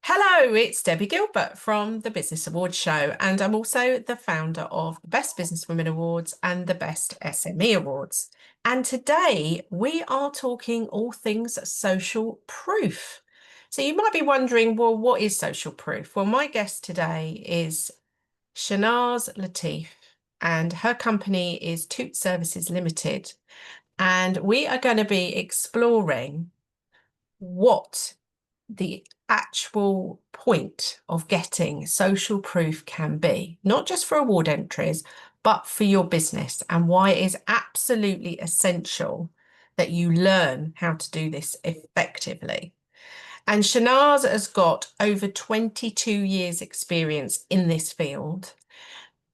Hello, it's Debbie Gilbert from the Business Awards Show, and I'm also the founder of the Best Business Women Awards and the Best SME Awards. And today we are talking all things social proof. So you might be wondering, well, what is social proof? Well, my guest today is Shehnaaz Latif, and her company is TOOT Services Limited. And we are going to be exploring what the actual point of getting social proof can be, not just for award entries, but for your business, and why it is absolutely essential that you learn how to do this effectively. And Shehnaaz has got over 22 years experience in this field.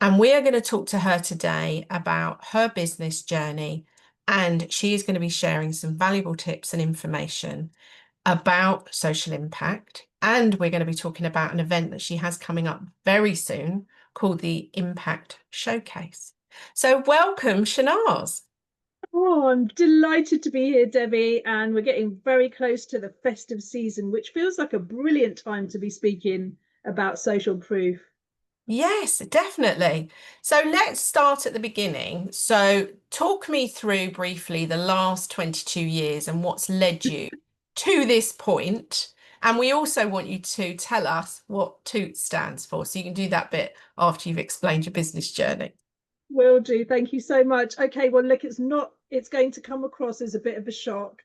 And we are going to talk to her today about her business journey. And she is going to be sharing some valuable tips and information about social impact. And we're going to be talking about an event that she has coming up very soon called the Impact Showcase. So welcome, Shehnaaz. Oh, I'm delighted to be here, Debbie. And we're getting very close to the festive season, which feels like a brilliant time to be speaking about social proof. Yes, definitely. So let's start at the beginning. So talk me through briefly the last 22 years and what's led you to this point. And we also want you to tell us what TOOT stands for. So you can do that bit after you've explained your business journey. Will do. Thank you so much. Okay, well, look, it's going to come across as a bit of a shock,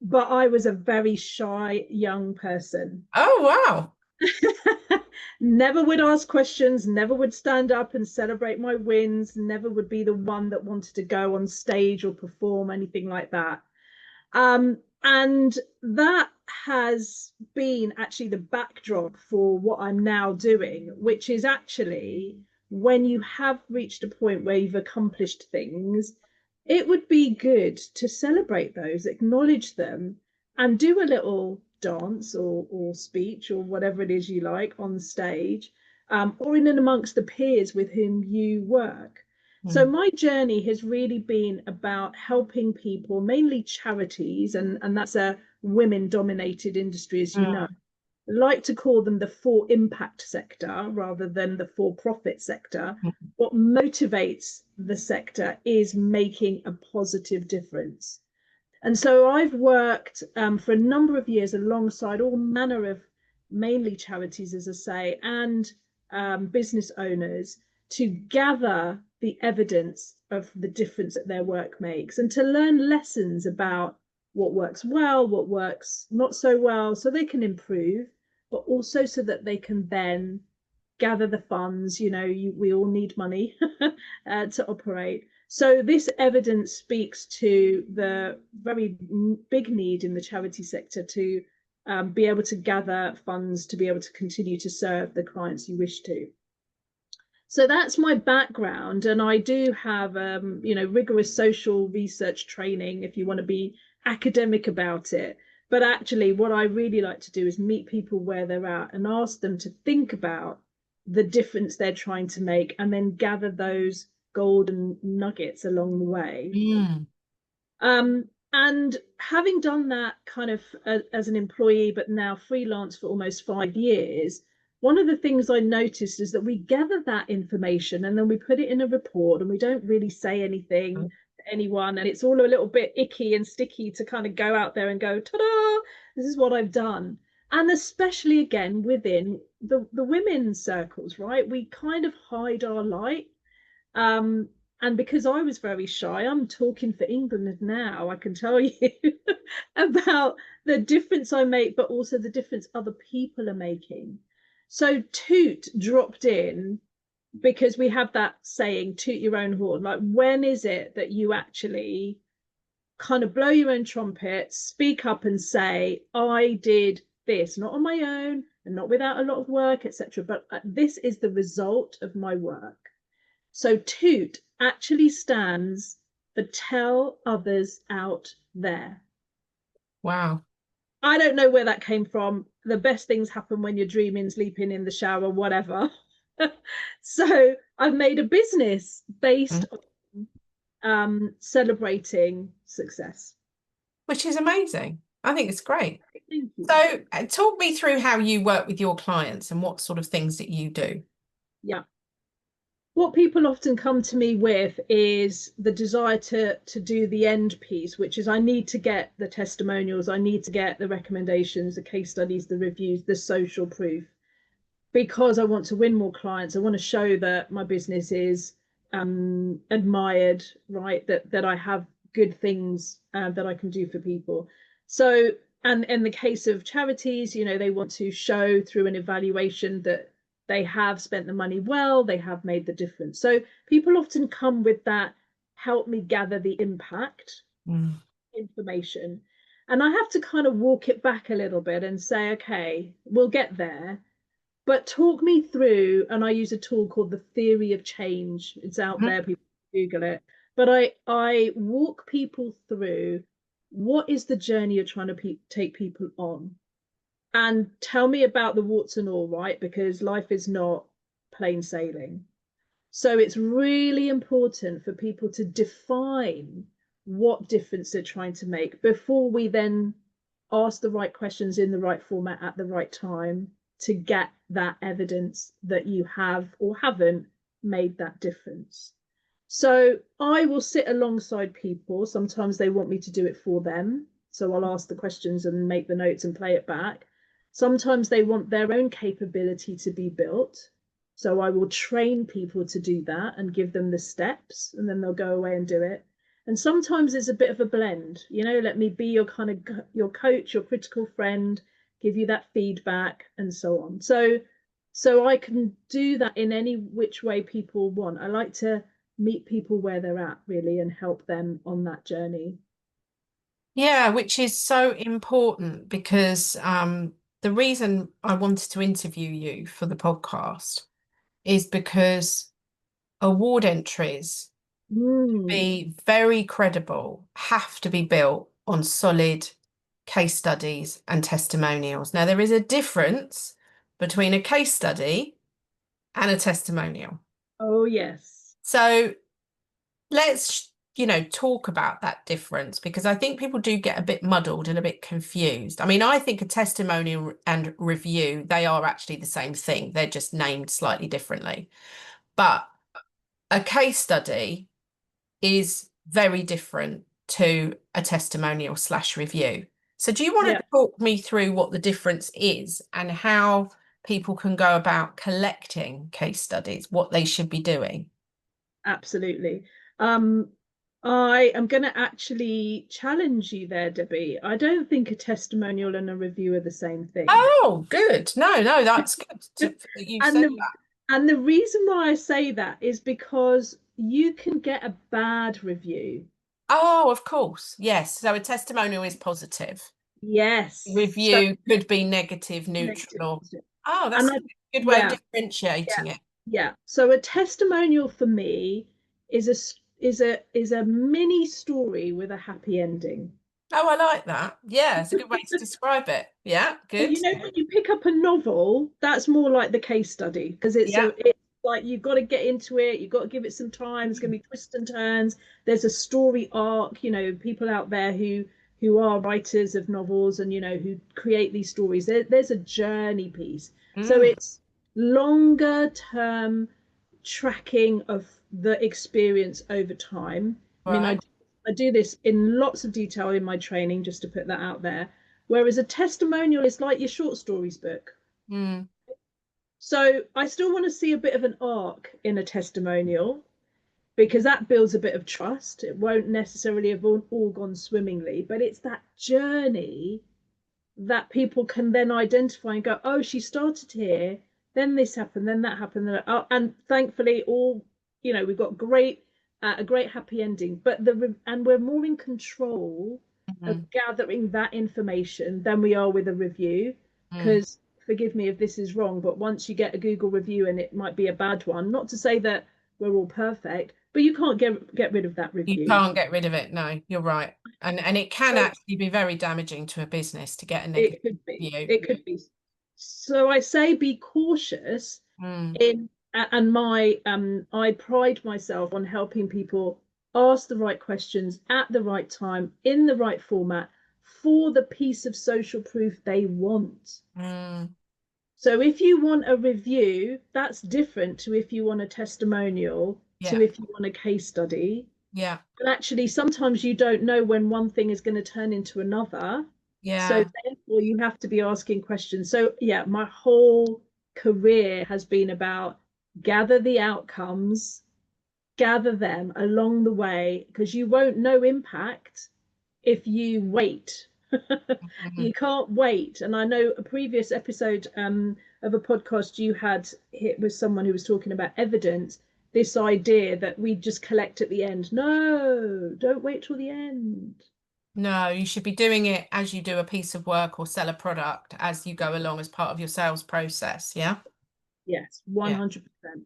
but I was a very shy young person. Oh, wow. Never would ask questions, never would stand up and celebrate my wins, never would be the one that wanted to go on stage or perform, anything like that. And that has been actually the backdrop for what I'm now doing, which is actually when you have reached a point where you've accomplished things, it would be good to celebrate those, acknowledge them, and do a little dance or speech or whatever it is you like on stage, or in and amongst the peers with whom you work. So Mm. my journey has really been about helping people, mainly charities, and that's a women-dominated industry, as you know. Mm. I like to call them the for impact sector rather than the for-profit sector. What motivates the sector is making a positive difference. And so I've worked for a number of years alongside all manner of mainly charities, as I say, and business owners to gather the evidence of the difference that their work makes and to learn lessons about what works well, what works not so well, so they can improve, but also so that they can then gather the funds. We all need money to operate. So this evidence speaks to the very big need in the charity sector to be able to gather funds to be able to continue to serve the clients you wish to. So that's my background, and I do have rigorous social research training if you want to be academic about it. But actually, what I really like to do is meet people where they're at and ask them to think about the difference they're trying to make, and then gather those golden nuggets along the way. Mm. And having done that kind of as an employee, but now freelance for almost 5 years, one of the things I noticed is that we gather that information and then we put it in a report and we don't really say anything to anyone. And it's all a little bit icky and sticky to kind of go out there and go, ta-da, this is what I've done. And especially again within the women's circles, right? We kind of hide our light. And because I was very shy, I'm talking for England now, I can tell you about the difference I make, but also the difference other people are making. So Toot dropped in because we have that saying, toot your own horn. Like, when is it that you actually kind of blow your own trumpet, speak up and say, I did this, not on my own and not without a lot of work, etc. But this is the result of my work. So TOOT actually stands for tell others out there. Wow. I don't know where that came from. The best things happen when you're dreaming, sleeping in the shower, whatever. So I've made a business based on celebrating success. Which is amazing. I think it's great. Thank you. So talk me through how you work with your clients and what sort of things that you do. Yeah. What people often come to me with is the desire to do the end piece, which is I need to get the testimonials, I need to get the recommendations, the case studies, the reviews, the social proof, because I want to win more clients. I want to show that my business is admired, right? That I have good things that I can do for people. So, and in the case of charities, you know, they want to show through an evaluation that they have spent the money well, they have made the difference. So people often come with that, help me gather the impact information. And I have to kind of walk it back a little bit and say, okay, we'll get there. But talk me through, and I use a tool called the theory of change. It's out Mhm. there, people Google it. But I walk people through what is the journey you're trying to take people on, and tell me about the warts and all, right? Because life is not plain sailing. So it's really important for people to define what difference they're trying to make before we then ask the right questions in the right format at the right time to get that evidence that you have or haven't made that difference. So I will sit alongside people. Sometimes they want me to do it for them. So I'll ask the questions and make the notes and play it back. Sometimes they want their own capability to be built. So I will train people to do that and give them the steps, and then they'll go away and do it. And sometimes it's a bit of a blend, you know, let me be your kind of your coach, your critical friend, give you that feedback and so on. So I can do that in any which way people want. I like to meet people where they're at really and help them on that journey. Yeah, which is so important because the reason I wanted to interview you for the podcast is because award entries Mm. be very credible, have to be built on solid case studies and testimonials. Now, there is a difference between a case study and a testimonial. Oh yes. So let's, talk about that difference because I think people do get a bit muddled and a bit confused. I mean, I think a testimonial and review, they are actually the same thing. They're just named slightly differently. But a case study is very different to a testimonial slash review. So do you want Yeah, to talk me through what the difference is and how people can go about collecting case studies, what they should be doing? absolutely. Um, I am going to actually challenge you there, Debbie. I don't think a testimonial and a review are the same thing. Oh, good. No, that's good that you And said the that. and the reason why I say that is because you can get a bad review. Oh, of course. Yes. So a testimonial is positive. Yes. So Review could be negative, negative. neutral. Oh, And that's I, a good way of yeah, yeah, differentiating it. yeah. So a testimonial for me is a mini story with a happy ending. Oh, I like that. Yeah, it's a good way to describe it. Yeah, You good. know, when you pick up a novel, that's more like the case study because Yeah. it's like you've got to get into it, you've got to give it some time. There's going to be twists and turns. There's a story arc. You know, people out there who are writers of novels and you know who create these stories. There's a journey piece. So Mm, it's longer term tracking of the experience over time. I mean, right. I do this in lots of detail in my training, just to put that out there. Whereas a testimonial is like your short stories book. Mm, So I still want to see a bit of an arc in a testimonial because that builds a bit of trust. It won't necessarily have all gone swimmingly, but it's that journey that people can then identify and go, oh, she started here, then this happened, then that happened, and thankfully, all you know, we've got a great happy ending. But and we're more in control of mm, gathering that information than we are with a review. mm. Because forgive me if this is wrong, but once you get a Google review and it might be a bad one, not to say that we're all perfect, but you can't get rid of that You review. can't get rid of it. No, you're right. And it can So actually be very damaging to a business to get a negative it could be. review. It could be. So I say be cautious Mm, in and my I pride myself on helping people ask the right questions at the right time in the right format for the piece of social proof they want. Mm, So if you want a review, that's different to if you want a testimonial, to yeah, if you want a case study. yeah, And actually, sometimes you don't know when one thing is going to turn into another. So yeah. therefore, you have to be asking questions. So yeah, my whole career has been about gather the outcomes, gather them along the way, because you won't know impact if you wait. Mhm. You can't wait. And I know a previous episode of a podcast you had hit with someone who was talking about evidence, this idea that we just collect at the end. No, don't wait till the end. No, you should be doing it as you do a piece of work or sell a product as you go along as part of your sales process. Yeah. Yes, Yeah. 100%.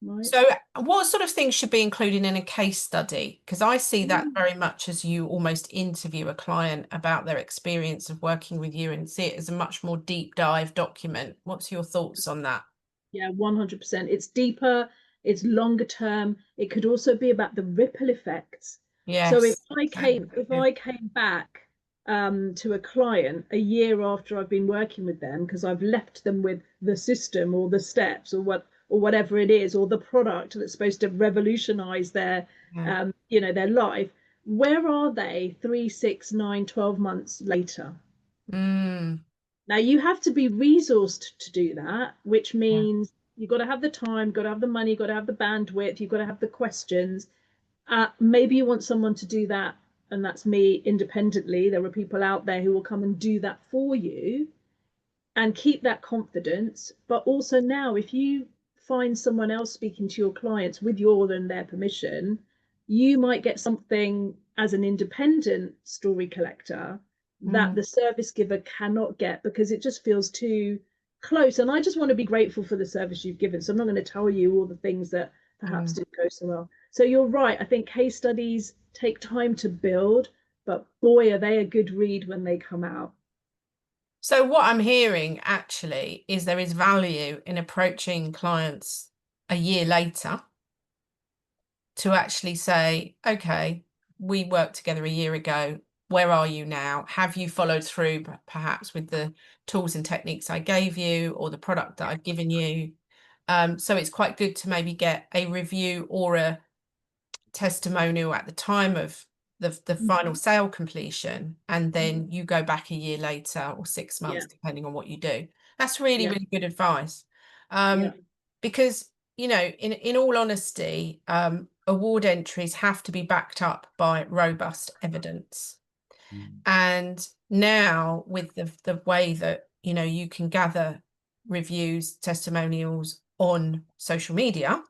Right. So, what sort of things should be included in a case study? Because I see that Mm. very much as you almost interview a client about their experience of working with you and see it as a much more deep dive document. What's your thoughts on that? Yeah, 100%. It's deeper, it's longer term. It could also be about the ripple effects. So if Yes. I came, if Good. I came back to a client a year after I've been working with them, because I've left them with the system or the steps or whatever it is, or the product that's supposed to revolutionize their Yeah. their life, where are they 3, 6, 9, 12 months later? Mm, Now you have to be resourced to do that, which yeah. means you've got to have the time, got to have the money, got to have the bandwidth, you've got to have the questions. Maybe you want someone to do that, and that's me independently. There are people out there who will come and do that for you and keep that confidence. But also now, if you find someone else speaking to your clients with your and their permission, you might get something as an independent story collector that Mm, the service giver cannot get because it just feels too close. And I just want to be grateful for the service you've given. So I'm not going to tell you all the things that perhaps mm. didn't go so well. So you're right. I think case studies take time to build, but boy, are they a good read when they come out. So what I'm hearing actually is there is value in approaching clients a year later to actually say, okay, we worked together a year ago. Where are you now? Have you followed through perhaps with the tools and techniques I gave you or the product that I've given you? So it's quite good to maybe get a review or a testimonial at the time of the final Mhm. sale completion, and Mhm. then you go back a year later or 6 months, Yeah, depending on what you do. That's really, yeah, really good advice. yeah. Because, in all honesty, award entries have to be backed up by robust evidence. And now with the way that, you can gather reviews, testimonials on social media,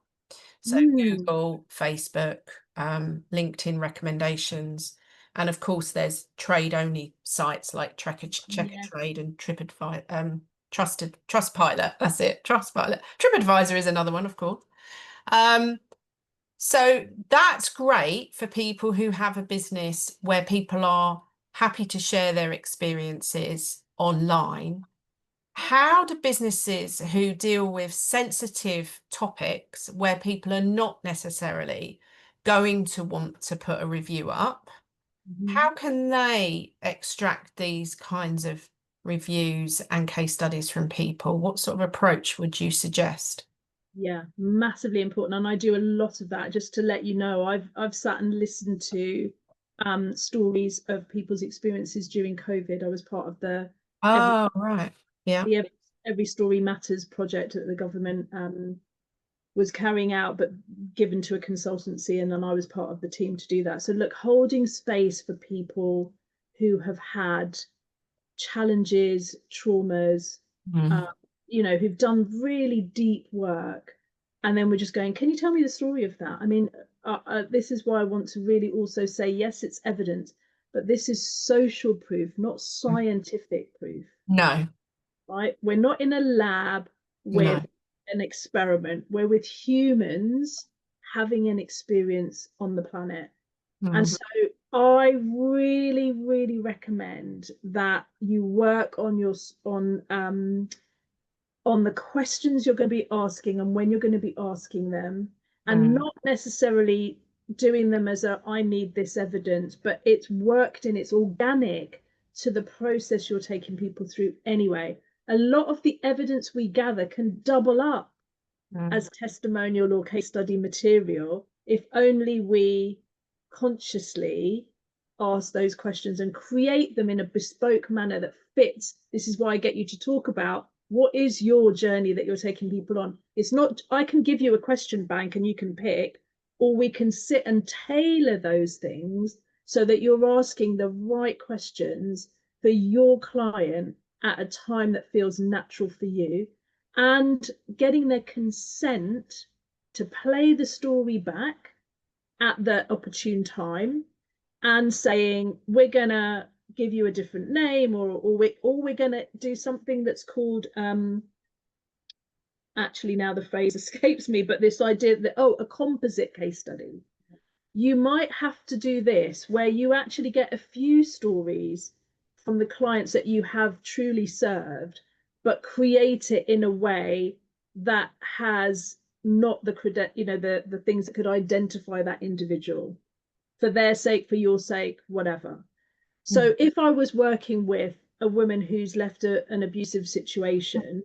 so Mm, Google, Facebook, LinkedIn recommendations. And of course, there's trade only sites like Checker yeah. Trade and TripAdvisor, Trustpilot. That's it, Trustpilot. TripAdvisor is another one, of course. Um, so that's great for people who have a business where people are happy to share their experiences online. How do businesses who deal with sensitive topics where people are not necessarily going to want to put a review up, Mhm. how can they extract these kinds of reviews and case studies from people? What sort of approach would you suggest? Yeah, massively important. And I do a lot of that. Just to let you know, I've sat and listened to stories of people's experiences during COVID. I was part of the every Oh, right. Yeah. the Every Story Matters project that the government was carrying out, but given to a consultancy, and then I was part of the team to do that. So look, holding space for people who have had challenges, traumas, Mm, uh, who've done really deep work. And then we're just going, can you tell me the story of that? I mean, this is why I want to really also say, yes, it's evidence, but this is social proof, not mm. scientific proof, No, right? We're not in a lab no. with an experiment, we're with humans having an experience on the planet. And Mm, so I really, really recommend that you work on on the questions you're going to be asking and when you're going to be asking them, and mm, not necessarily doing them as a I need this evidence, but it's worked in, it's organic. to the process you're taking people through anyway. A lot of the evidence we gather can double up as testimonial or case study material if only we consciously ask those questions and create them in a bespoke manner that fits. This is why I get you to talk about what is your journey that you're taking people on. It's not, I can give you a question bank and you can pick, or we can sit and tailor those things so that you're asking the right questions for your client at a time that feels natural for you, and getting their consent to play the story back at the opportune time, and saying, we're gonna give you a different name, or we're gonna do something that's called actually now the phrase escapes me, but this idea that, oh, a composite case study. You might have to do this where you actually get a few stories from the clients that you have truly served, but create it in a way that has not the the things that could identify that individual for their sake, for your sake, whatever. So if I was working with a woman who's left an abusive situation,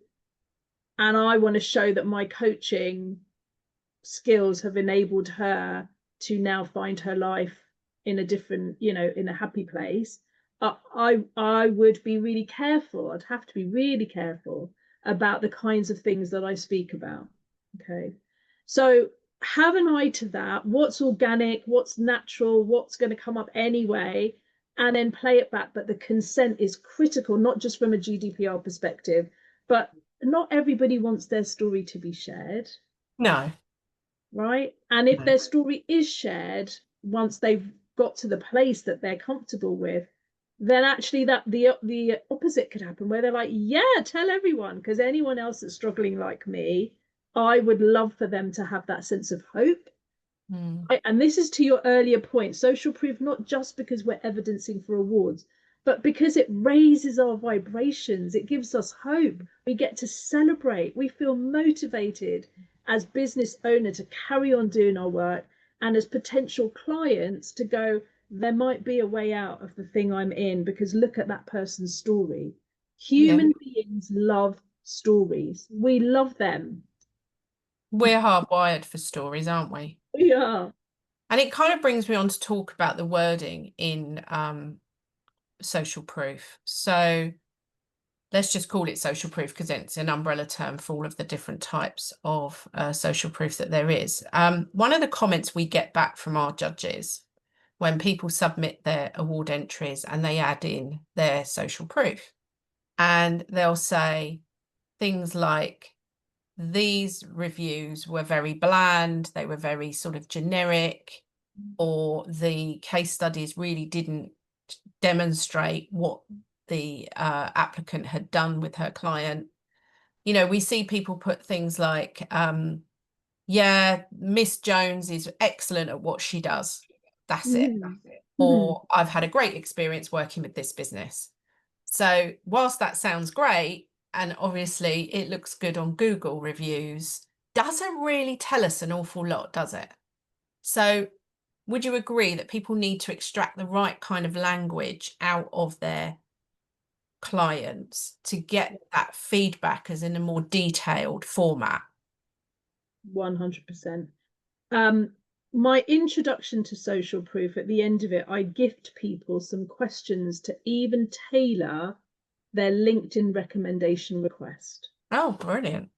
and I want to show that my coaching skills have enabled her to now find her life in a different, in a happy place, I would be really careful. I'd have to be really careful about the kinds of things that I speak about. Okay. So have an eye to that. What's organic, what's natural, what's going to come up anyway, and then play it back. But the consent is critical, not just from a GDPR perspective, but not everybody wants their story to be shared. No. Right. And if their story is shared, once they've got to the place that they're comfortable with, then actually that the opposite could happen, where they're like, yeah, tell everyone, because anyone else that's struggling like me, I would love for them to have that sense of hope. And this is to your earlier point, social proof, not just because we're evidencing for awards, but because it raises our vibrations. It gives us hope. We get to celebrate. We feel motivated as business owner to carry on doing our work, and as potential clients to go, there might be a way out of the thing I'm in, because look at that person's story. Human beings love stories. We love them. We're hardwired for stories, aren't we? We are. And it kind of brings me on to talk about the wording in social proof. So let's just call it social proof because it's an umbrella term for all of the different types of social proof that there is. One of the comments we get back from our judges when people submit their award entries and they add in their social proof, and they'll say things like, these reviews were very bland, they were very sort of generic, or the case studies really didn't demonstrate what the applicant had done with her client. We see people put things like, yeah, Miss Jones is excellent at what she does. That's it. Or I've had a great experience working with this business. So whilst that sounds great, and obviously it looks good on Google reviews, doesn't really tell us an awful lot, does it? So would you agree that people need to extract the right kind of language out of their clients to get that feedback as in a more detailed format? 100%. My introduction to social proof, at the end of it, I gift people some questions to even tailor their LinkedIn recommendation request. Oh, brilliant.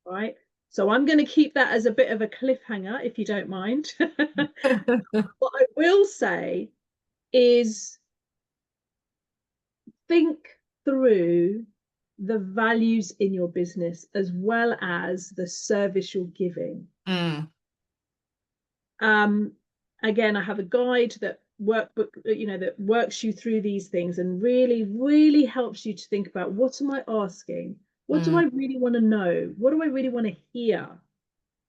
Right. So I'm going to keep that as a bit of a cliffhanger, if you don't mind. What I will say is, think through the values in your business as well as the service you're giving. Again, I have a guide that workbook, that works you through these things and really, really helps you to think about, what am I asking? What do I really want to know? What do I really want to hear?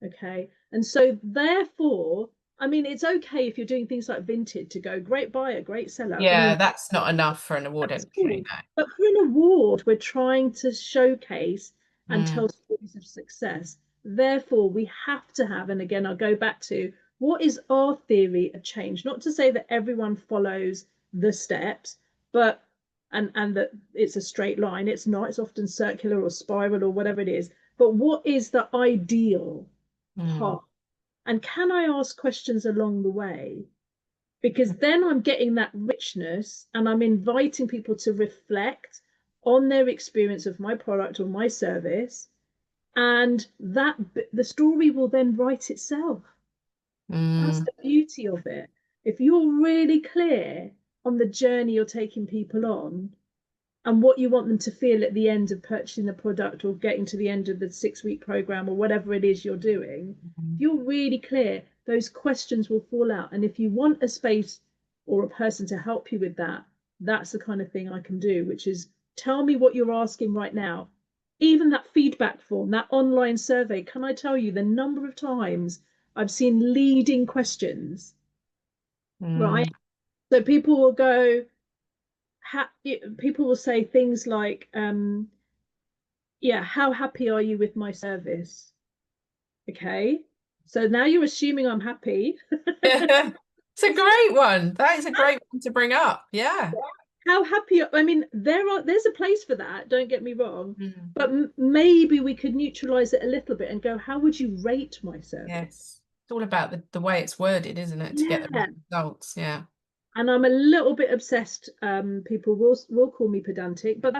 Okay. And so therefore, I mean, it's okay if you're doing things like Vinted to go, great buyer, great seller. Yeah, that's not enough for an award entry. Cool. But for an award, we're trying to showcase and tell stories of success. Therefore, we have to have, and again, I'll go back to, what is our theory of change? Not to say that everyone follows the steps, but and that it's a straight line. It's not, it's often circular or spiral or whatever it is. But what is the ideal path? And can I ask questions along the way? Because then I'm getting that richness and I'm inviting people to reflect on their experience of my product or my service, and that the story will then write itself. That's the beauty of it. If you're really clear on the journey you're taking people on and what you want them to feel at the end of purchasing the product or getting to the end of the 6-week program or whatever it is you're doing, if you're really clear, those questions will fall out. And if you want a space or a person to help you with that, that's the kind of thing I can do, which is tell me what you're asking right now. Even that feedback form, that online survey, can I tell you the number of times I've seen leading questions, right? So people will go, people will say things like, yeah, how happy are you with my service? Okay, so now you're assuming I'm happy. It's a great one. That is a great one to bring up. Yeah. How happy, I mean, there's a place for that, don't get me wrong, but maybe we could neutralize it a little bit and go, how would you rate my service? Yes, it's all about the way it's worded, isn't it, to get the results. Yeah. And I'm a little bit obsessed. People will call me pedantic, but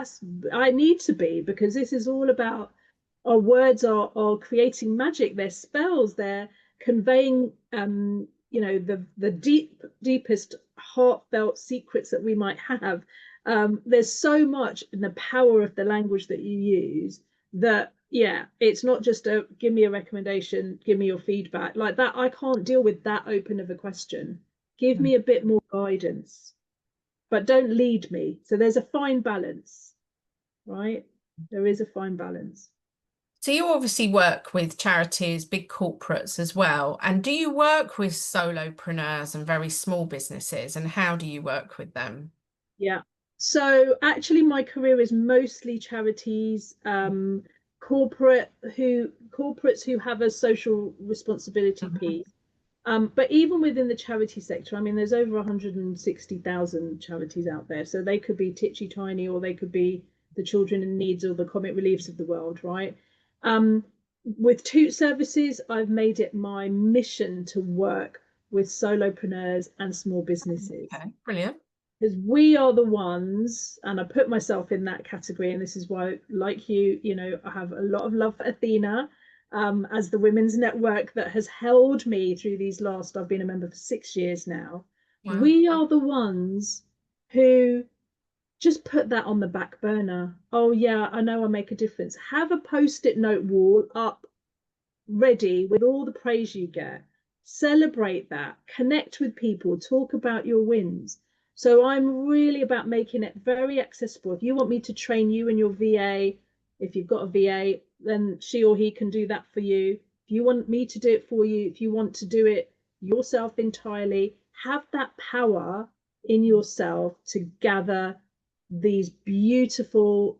I need to be, because this is all about our words are creating magic. They're spells. They're conveying the deepest heartfelt secrets that we might have. There's so much in the power of the language that you use that, yeah, it's not just a give me a recommendation, give me your feedback like that. I can't deal with that open of a question. Give me a bit more guidance, but don't lead me. So there's a fine balance, right? There is a fine balance. So you obviously work with charities, big corporates as well. And do you work with solopreneurs and very small businesses? And how do you work with them? Yeah. So actually my career is mostly charities, corporates who have a social responsibility piece. But even within the charity sector, I mean, there's over 160,000 charities out there. So they could be titchy tiny, or they could be the children in needs or the comic reliefs of the world, right? With TOOT Services, I've made it my mission to work with solopreneurs and small businesses. Okay, brilliant. Because we are the ones, and I put myself in that category, and this is why, like you know, I have a lot of love for Athena, as the women's network that has held me through these last, I've been a member for 6 years now. Wow. We are the ones who just put that on the back burner. Oh yeah, I know I make a difference. Have a post-it note wall up ready with all the praise you get. Celebrate that, connect with people, talk about your wins. So I'm really about making it very accessible. If you want me to train you and your VA, if you've got a VA, then she or he can do that for you. If you want me to do it for you, if you want to do it yourself entirely, have that power in yourself to gather these beautiful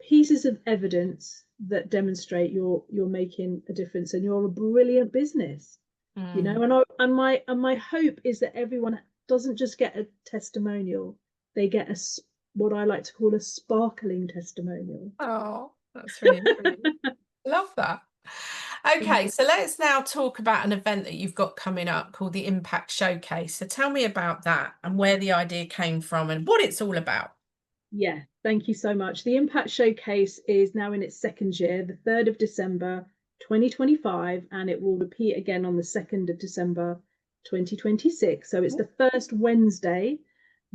pieces of evidence that demonstrate you're making a difference and you're a brilliant business. You know, and my hope is that everyone doesn't just get a testimonial, they get what I like to call a sparkling testimonial. Oh, that's really love that. Okay, so let's now talk about an event that you've got coming up called the Impact Showcase. So tell me about that and where the idea came from and what it's all about. Yeah, thank you so much. The Impact Showcase is now in its 2nd year, the 3rd of December 2025, and it will repeat again on the 2nd of December 2026. So it's the first Wednesday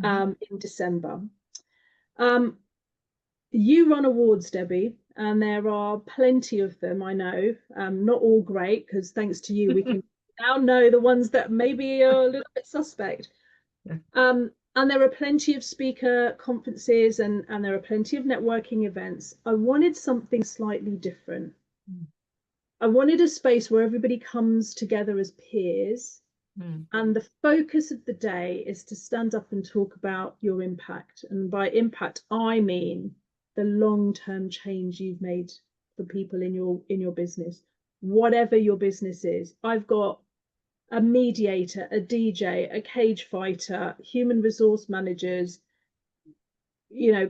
in December. You run awards, Debbie, and there are plenty of them, I know. Not all great, because thanks to you, we can now know the ones that maybe are a little bit suspect. And there are plenty of speaker conferences and there are plenty of networking events. I wanted something slightly different. I wanted a space where everybody comes together as peers. And the focus of the day is to stand up and talk about your impact. And by impact, I mean the long-term change you've made for people in your business, whatever your business is. I've got a mediator, a DJ, a cage fighter, human resource managers,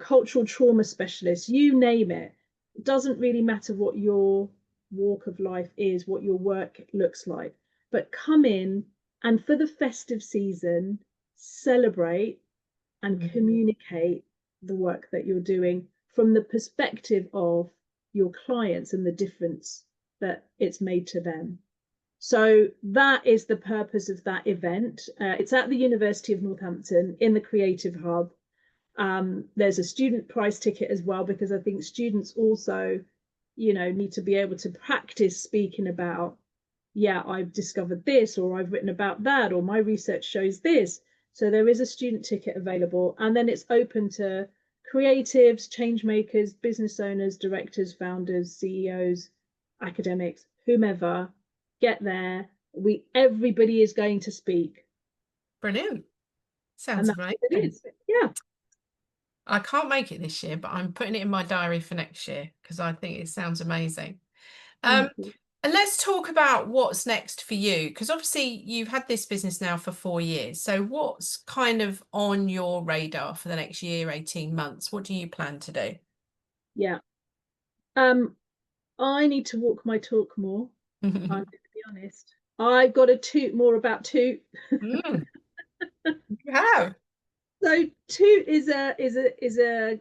cultural trauma specialists, you name it. It doesn't really matter what your walk of life is, what your work looks like, but come in and for the festive season, celebrate and communicate the work that you're doing from the perspective of your clients and the difference that it's made to them. So that is the purpose of that event. It's at the University of Northampton in the Creative Hub. There's a student price ticket as well, because I think students also, need to be able to practice speaking about, yeah, I've discovered this, or I've written about that, or my research shows this. So there is a student ticket available, and then it's open to creatives, change makers, business owners, directors, founders, CEOs, academics, whomever. Get there. Everybody is going to speak. Brilliant. And Sounds that's amazing. what it is. Yeah. I can't make it this year, but I'm putting it in my diary for next year because I think it sounds amazing. And let's talk about what's next for you, because obviously you've had this business now for 4 years. So what's kind of on your radar for the next year, 18 months? What do you plan to do? Yeah. I need to walk my talk more. I'm going to be honest. I've got to toot more about Toot. You have. So Toot is a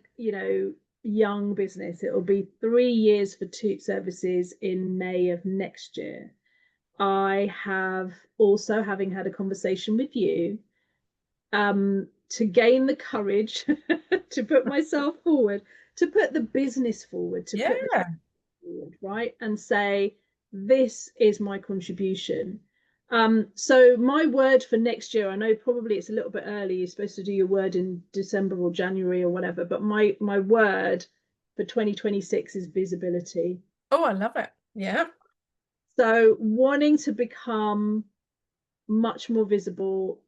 young business. It'll be 3 years for Toot Services in May of next year. I have also, having had a conversation with you, to gain the courage to put myself forward, to put the business forward, to put the forward, right, and say, this is my contribution. So my word for next year, I know probably it's a little bit early, you're supposed to do your word in December or January or whatever, but my word for 2026 is visibility. Oh, I love it. Yeah. So wanting to become much more visible,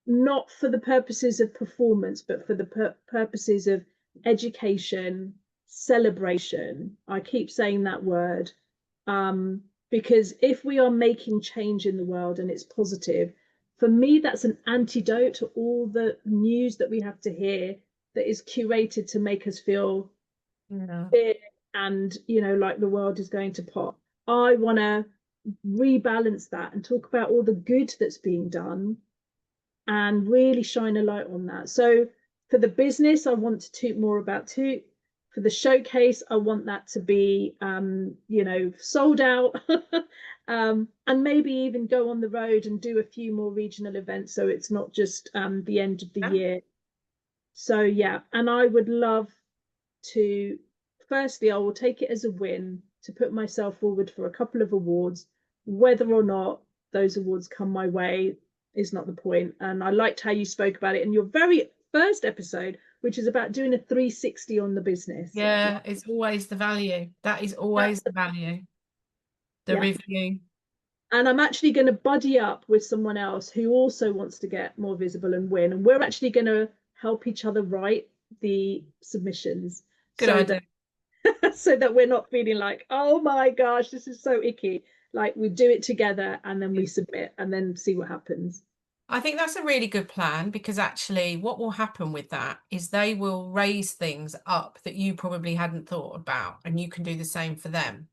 not for the purposes of performance, but for the purposes of education, celebration. I keep saying that word, because if we are making change in the world and it's positive, for me, that's an antidote to all the news that we have to hear that is curated to make us feel fear and, like the world is going to pop. I want to rebalance that and talk about all the good that's being done and really shine a light on that. So for the business, I want to toot more about Toot. For the showcase, I want that to be, sold out, and maybe even go on the road and do a few more regional events. So it's not just the end of the year. So yeah, and I would love to, firstly, I will take it as a win to put myself forward for a couple of awards. Whether or not those awards come my way is not the point. And I liked how you spoke about it in your very first episode, which is about doing a 360 on the business. Yeah, it's always the value. That is always the value. The review. And I'm actually going to buddy up with someone else who also wants to get more visible and win. And we're actually going to help each other write the submissions. Good idea. So that we're not feeling like, oh my gosh, this is so icky. Like, we do it together and then we submit and then see what happens. I think that's a really good plan, because actually what will happen with that is they will raise things up that you probably hadn't thought about, and you can do the same for them.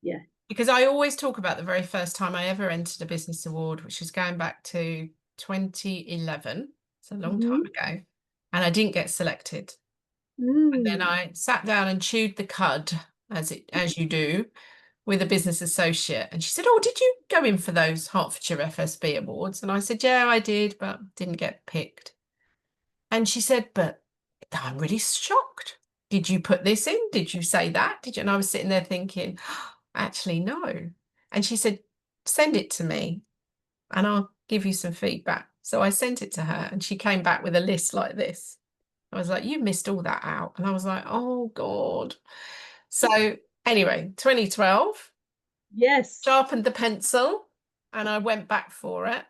Yeah. Because I always talk about the very first time I ever entered a business award, which is going back to 2011. It's a long time ago. And I didn't get selected. And then I sat down and chewed the cud, as you do, with a business associate. And she said, oh, did you go in for those Hertfordshire FSB awards? And I said, yeah, I did, but didn't get picked. And she said, but I'm really shocked. Did you put this in? Did you say that? Did you? And I was sitting there thinking, actually, no. And she said, send it to me and I'll give you some feedback. So I sent it to her and she came back with a list like this. I was like, you missed all that out. And I was like, oh God. So anyway, 2012. Yes. Sharpened the pencil and I went back for it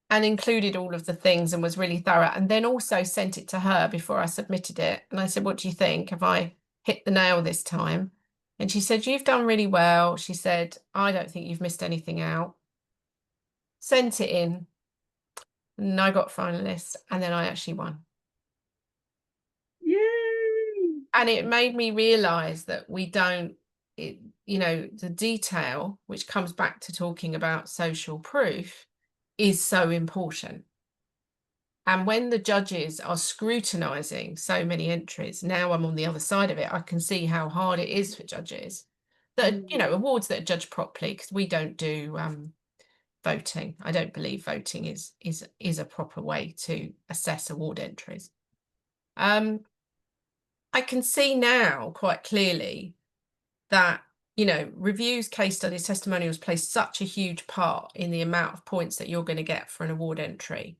and included all of the things and was really thorough, and then also sent it to her before I submitted it. And I said, what do you think? Have I hit the nail this time? And she said, you've done really well. She said, I don't think you've missed anything out. Sent it in and I got finalist, and then I actually won. And it made me realize that we don't, you know, the detail, which comes back to talking about social proof, is so important. And when the judges are scrutinizing so many entries, now I'm on the other side of it, I can see how hard it is for judges that, you know, awards that are judged properly, because we don't do voting. I don't believe voting is a proper way to assess award entries. I can see now quite clearly that, you know, reviews, case studies, testimonials play such a huge part in the amount of points that you're going to get for an award entry.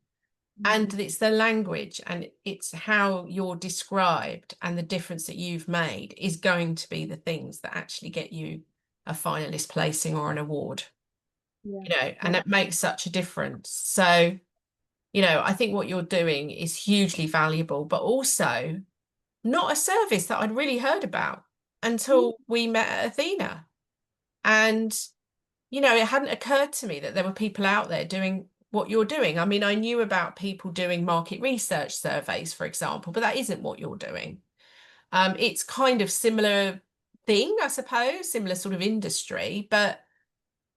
And it's the language and it's how you're described and the difference that you've made is going to be the things that actually get you a finalist placing or an award. You know, and it makes such a difference. So, you know, I think what you're doing is hugely valuable, but also not a service that I'd really heard about until we met at Athena. And, you know, it hadn't occurred to me that there were people out there doing what you're doing. I mean, I knew about people doing market research surveys, for example, but that isn't what you're doing. It's kind of similar thing, I suppose, similar sort of industry, but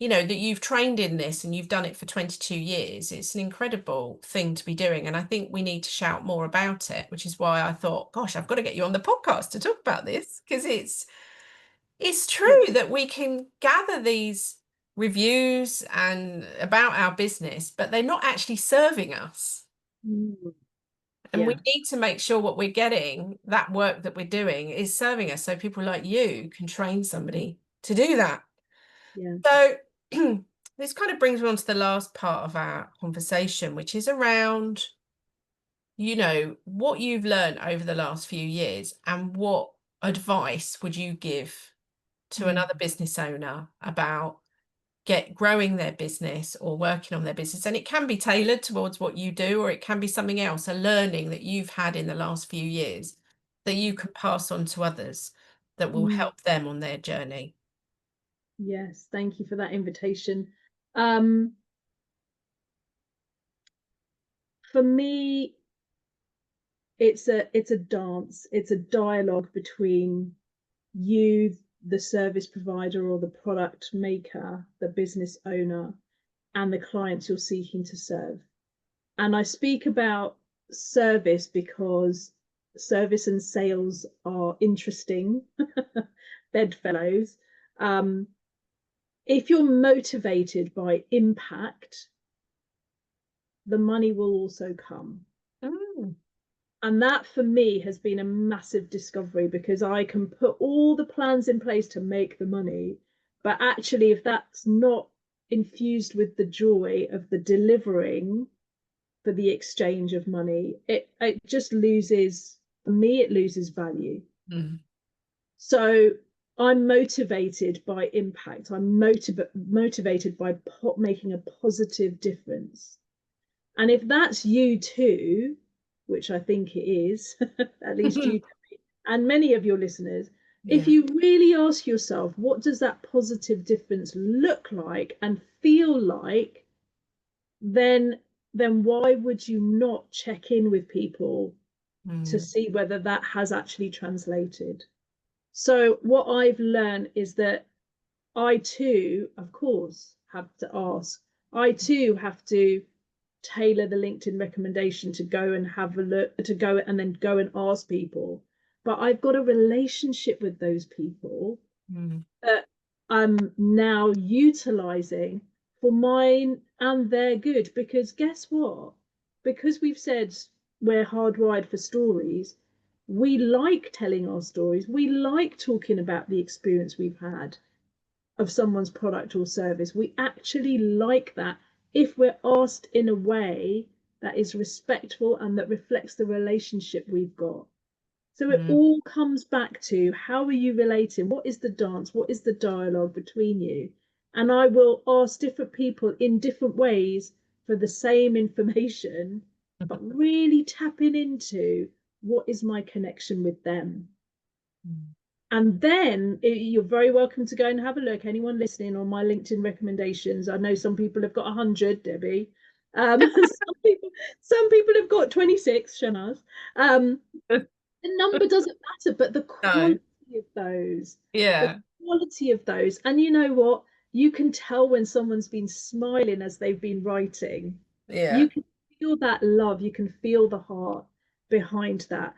you know, that you've trained in this and you've done it for 22 years. It's an incredible thing to be doing. And I think we need to shout more about it, which is why I thought, gosh, I've got to get you on the podcast to talk about this, because it's true that we can gather these reviews and about our business, but they're not actually serving us. And we need to make sure what we're getting, that work that we're doing, is serving us, so people like you can train somebody to do that. So this kind of brings me on to the last part of our conversation, which is around, you know, what you've learned over the last few years and what advice would you give to another business owner about growing their business or working on their business. And it can be tailored towards what you do, or it can be something else, a learning that you've had in the last few years that you can pass on to others that will help them on their journey. Yes, thank you for that invitation. For me, it's a dance, it's a dialogue between you, the service provider or the product maker, the business owner, and the clients you're seeking to serve. And I speak about service because service and sales are interesting bedfellows. If you're motivated by impact, the money will also come. And that for me has been a massive discovery, because I can put all the plans in place to make the money, but actually if that's not infused with the joy of the delivering for the exchange of money, it just loses, for me, it loses value. So I'm motivated by impact. I'm motivated by making a positive difference. And if that's you too, which I think it is, at least you and many of your listeners, if you really ask yourself, what does that positive difference look like and feel like, then why would you not check in with people to see whether that has actually translated? So what I've learned is that I too, of course, have to ask. I too have to tailor the LinkedIn recommendation to go and have a look, to go and then go and ask people. But I've got a relationship with those people that I'm now utilizing for mine and their good. Because guess what? Because we've said we're hardwired for stories, we like telling our stories. We like talking about the experience we've had of someone's product or service. We actually like that if we're asked in a way that is respectful and that reflects the relationship we've got. So it all comes back to, how are you relating? What is the dance? What is the dialogue between you? And I will ask different people in different ways for the same information, but really tapping into what is my connection with them. And then you're very welcome to go and have a look. Anyone listening, on my LinkedIn recommendations. I know some people have got 100, Debbie. Some people have got 26, Shehnaaz. the number doesn't matter, but the No. quality of those, the Yeah. quality of those. And you know what? You can tell when someone's been smiling as they've been writing. You Yeah. can feel that love. You can feel the heart behind that.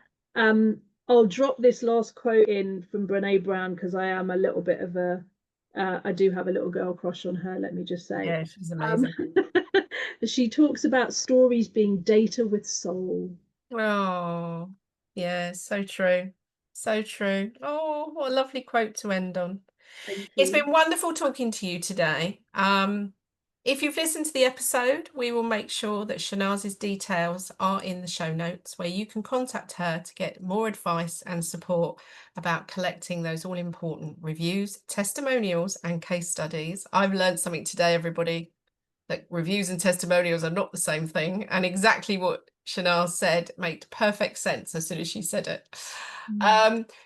I'll drop this last quote in from Brene Brown because I am a little bit of a, I do have a little girl crush on her, let me just say. Yeah, she's Um, amazing. she talks about stories being data with soul. Oh, yeah, so true. So true. Oh, what a lovely quote to end on. Thank It's you. been wonderful talking to you today. If you've listened to the episode, we will make sure that Shehnaaz's details are in the show notes where you can contact her to get more advice and support about collecting those all important reviews, testimonials, and case studies. I've learned something today, everybody, that reviews and testimonials are not the same thing. And exactly what Shehnaaz said made perfect sense as soon as she said it.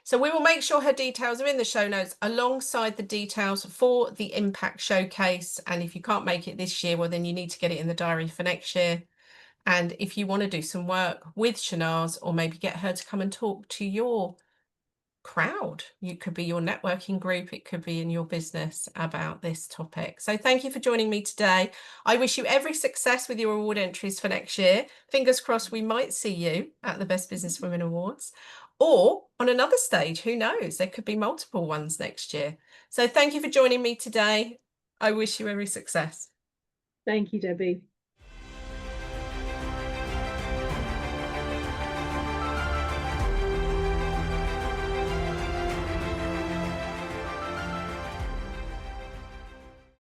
So we will make sure her details are in the show notes alongside the details for the Impact Showcase. And if you can't make it this year, well, then you need to get it in the diary for next year. And if you want to do some work with Shehnaaz or maybe get her to come and talk to your crowd, you could be your networking group, it could be in your business about this topic. So thank you for joining me today. I wish you every success with your award entries for next year. Fingers crossed we might see you at the Best Business Women Awards or on another stage. Who knows, there could be multiple ones next year. So thank you for joining me today. I wish you every success. Thank you, Debbie.